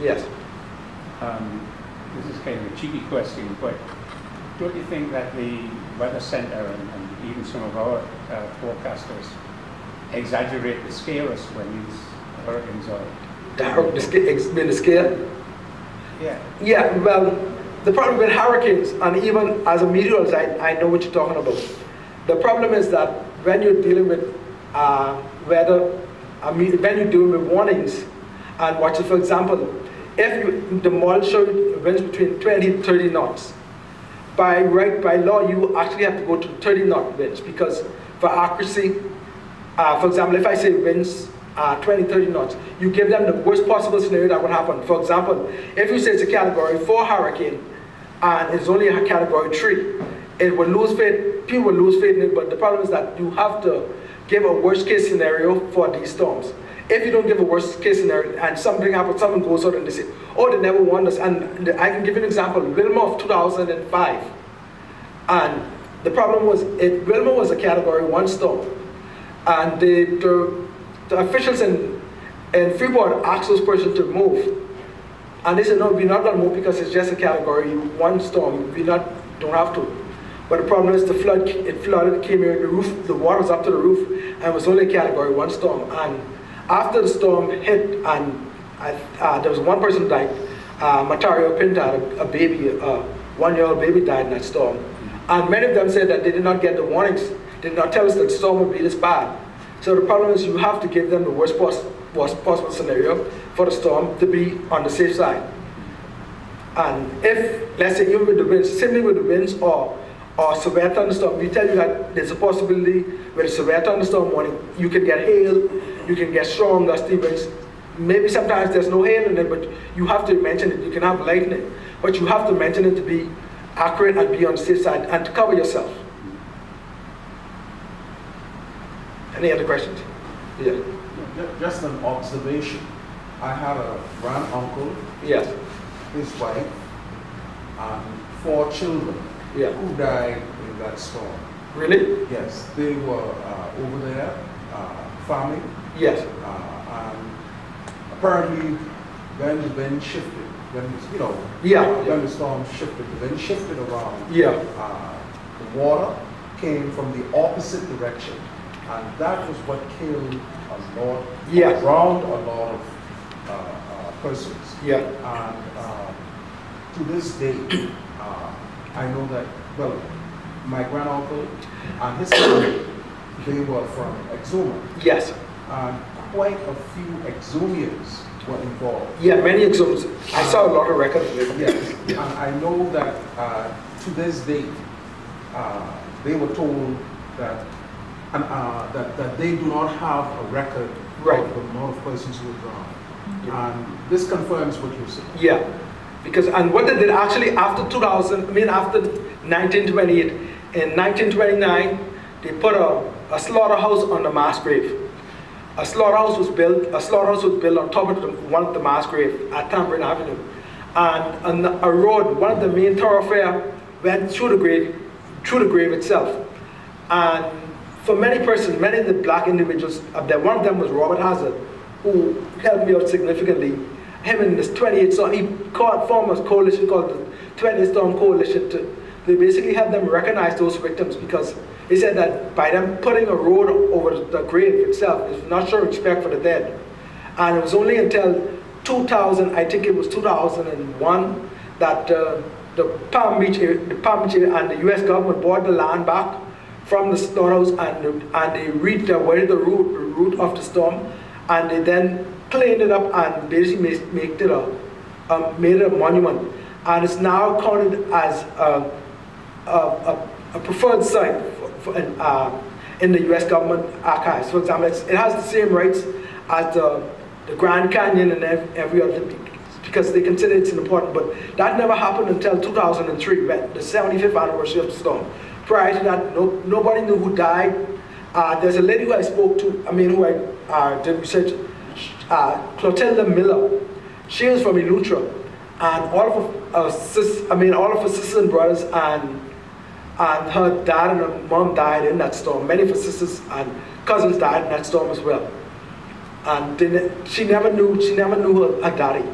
Yes. This is kind of a cheeky question, but don't you think that the Weather Centre and even some of our forecasters exaggerate the scales when these hurricanes are? The scale? Yeah. Yeah, well, the problem with hurricanes, and even as a meteorologist, I know what you're talking about. The problem is that when you're dealing with weather, when you're dealing with warnings, and watch it, for example, if the model showed winds between 20 to 30 knots, by law, you actually have to go to 30 knot winds, because for accuracy, for example, if I say winds 20, 30 knots, you give them the worst possible scenario that would happen. For example, if you say it's a category 4 hurricane and it's only a category 3, it will lose faith, people will lose faith in it, but the problem is that you have to give a worst case scenario for these storms. If you don't give a worst case scenario and something happens, someone goes out and they say, oh, they never warned us. And I can give you an example, Wilma of 2005. And the problem was, Wilma was a category 1 storm. And the officials in Freeport asked those persons to move. And they said, no, we're not going to move because it's just a category 1 storm. We don't have to. But the problem is it flooded, came here, the water was up to the roof, and it was only a category 1 storm. And after the storm hit, and there was one person died, Matario Pinta, a baby, a 1-year-old baby died in that storm. And many of them said that they did not get the warnings, did not tell us that the storm would be this bad. So the problem is you have to give them the worst possible scenario for the storm to be on the safe side. And if, let's say, even with the winds, simply with the winds or severe thunderstorm, we tell you that there's a possibility with a severe thunderstorm warning, you can get hail, you can get strong gusty winds. Maybe sometimes there's no hail in it, but you have to mention it. You can have lightning, but you have to mention it to be accurate and be on the safe side and to cover yourself. Any other questions? Yeah. Just an observation. I had a grand-uncle, Yes. his wife, and 4 children who died in that storm. Really? Yes, they were over there farming. Yes. And apparently, when the wind shifted, when the storm shifted, the wind shifted around. Yeah. The water came from the opposite direction, and that was what killed around a lot of persons. Yeah. And to this day, I know that, well, my granduncle and his family, they were from Exuma. Yes. And quite a few Exumians were involved. Yeah, many exams. I saw a lot of records of it. Yes. And I know that to this day, they were told that that they do not have a record of the amount of persons who were drowned. Yeah. And this confirms what you said. Yeah. Because, and what they did actually after 1928, in 1929, they put a slaughterhouse on the mass grave. A slaughterhouse was built on top of one of the mass grave at Tambourine Avenue. And a road, one of the main thoroughfare, went through the grave itself. And for many persons, many of the black individuals up there, one of them was Robert Hazard, who helped me out significantly. Him and this 28th Storm, he formed a coalition called the 28th Storm Coalition to basically help them recognize those victims, because he said that by them putting a road over the grave itself is not showing respect for the dead. And it was only until 2000, I think it was 2001, that the Palm Beach area and the U.S. government bought the land back from the slaughterhouse, and they redirted the route of the storm, and they then cleaned it up and basically made it a monument, and it's now counted as a preferred site in the U.S. government archives. For example, it has the same rights as the Grand Canyon and every other, because they consider it's important. But that never happened until 2003, when the 75th anniversary of the storm. Prior to that, nobody knew who died. There's a lady who I spoke to, who I did research, Clotilda Miller. She was from Elutra, and all of her sisters and brothers and her dad and her mom died in that storm. Many of her sisters and cousins died in that storm as well. And she never knew her daddy.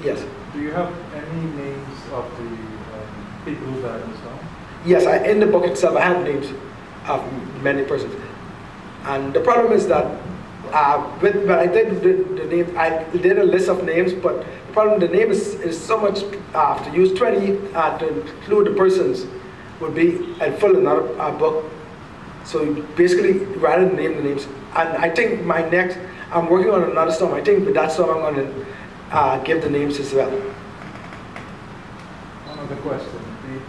Yes. Do you have any names of the people who died in Nassau? Yes, in the book itself, I have names of many persons. And the problem is that when I did the name, I did a list of names, but the problem, the name is so much, to use 20 to include the persons would be and fill another book. So basically, rather than name the names, and I think I'm working on another song. I think with that song, I'm going to give the names as well. Another question.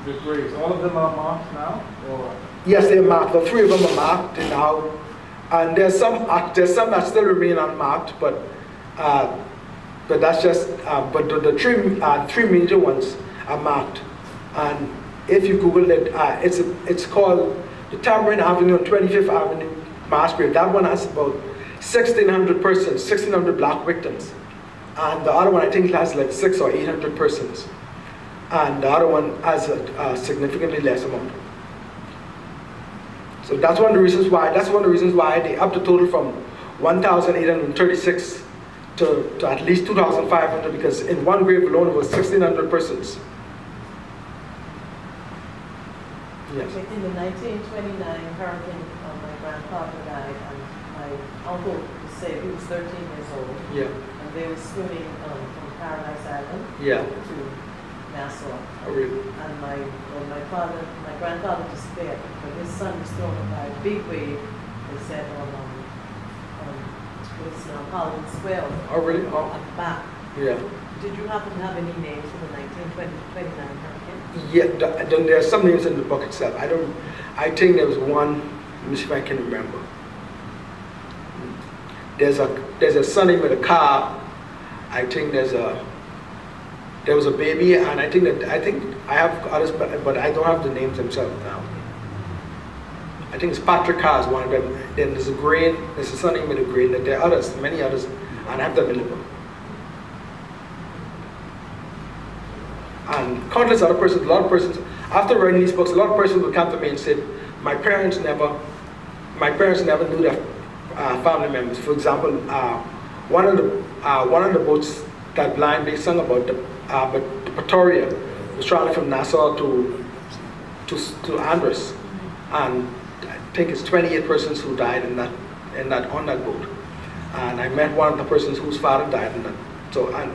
The graves, all of them are marked now? Or? Yes, they're marked. The 3 of them are marked now. And there's some that still remain unmarked, but that's just, but the three major ones are marked. And if you Google it, it's called the Tamarind Avenue and 25th Avenue mass grave. That one has about 1,600 persons, 1,600 black victims. And the other one, I think, has like 600 or 800 persons. And the other one has a significantly less amount. So that's one of the reasons why they upped the total from 1,836 to at least 2,500, because in one grave alone it was 1,600 persons. Yes. In the 1929 hurricane, my grandfather died, and my uncle said he was 13 years old. Yeah. And they were swimming from Paradise Island to Nassau. Oh, really? And my grandfather despaired, but his son was thrown by a big wave, they said, on what's now Holland Swell. Oh, really? Oh. At the back. Yeah. Did you happen to have any names for the 1929 hurricane? Yeah, there are some names in the book itself. I think there was one, let me see if I can remember. There's a son named with a car. I think there was a baby, and I think I have others, but I don't have the names themselves now. I think it's Patrick Carr is one of them. Then there's a son named with a grain. There are others, many others, and I have them in the book. And countless other persons, a lot of persons, after writing these books, a lot of persons would come to me and said, my parents never knew their family members. For example, one of the boats that blind they sung about, but Pretoria was traveling from Nassau to Andros, and I think it's 28 persons who died on that boat. And I met one of the persons whose father died in that. So, and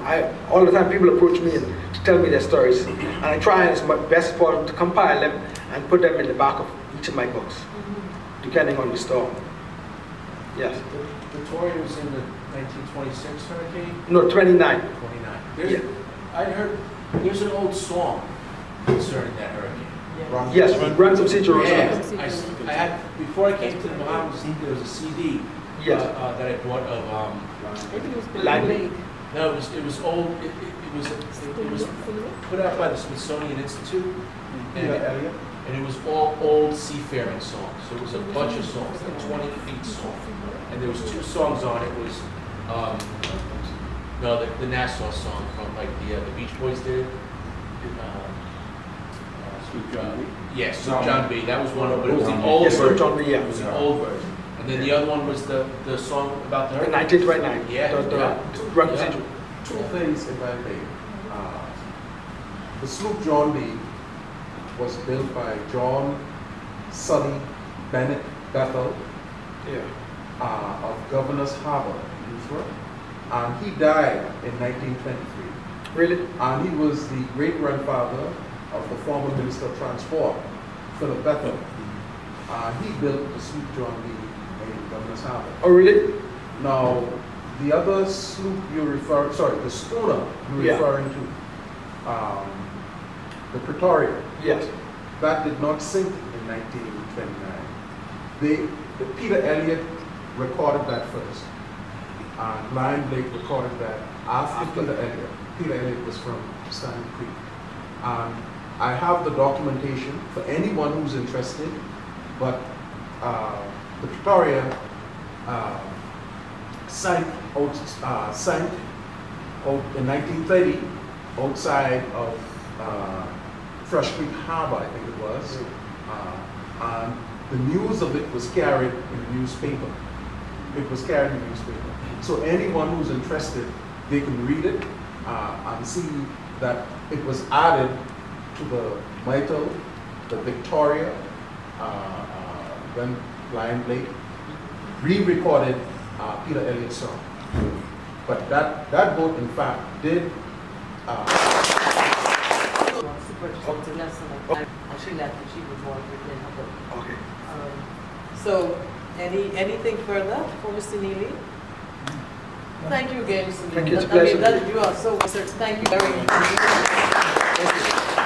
all the time people approach me and to tell me their stories, and I try as my best for them to compile them and put them in the back of each of my books, depending on the story. Yes. The Pretoria was in the 1926 hurricane? No, 29. 29. I heard there's an old song concerning that hurricane. Yes, Run Some Sea Jerusalem. I had, before I came to the Bahamas, there was a CD that I bought of I think it was Langley. No, it was old. It was put out by the Smithsonian Institute, and it was all old seafaring songs. So it was a bunch of songs, like 20 feet song, and there was 2 songs on it. It was the Nassau song from like the Beach Boys did. Sweet John B. Yes, Sweet John B. That was one of them, but it was the old version. John B, yeah. It was an old version. And then the other one was the song about the The hurricane. 1929. Yeah. Run Some Sea. Two things, if I may. The sloop John B was built by John Sully Bennett Bethel of Governor's Harbor, Louisville, and he died in 1923. Really? And he was the great-grandfather of the former Minister of Transport, Philip Bethel. He built the sloop John B in Governor's Harbor. Oh, really? Now, the other sloop the schooner you're referring to, the Pretoria. Yes. That did not sink in 1929. Peter Elliott recorded that first. And Lion Blake recorded that after Peter Elliott. Peter Elliott was from Stanley Creek. I have the documentation for anyone who's interested, but the Pretoria sank in 1930 outside of Fresh Creek Harbor, I think it was. And the news of it was carried in the newspaper. It was carried in the newspaper. So anyone who's interested, they can read it and see that it was added to the Myrtle, the Victoria, when Lion Blake re-recorded Peter Elliott's song. But that boat, in fact, did. Super interesting lesson. And she left and she was more within her book. Okay. So, anything further for Mr. Neely? Thank you again, Mr. Neely. Thank you. It's a I mean, pleasure. you are so, thank you very much. Thank you.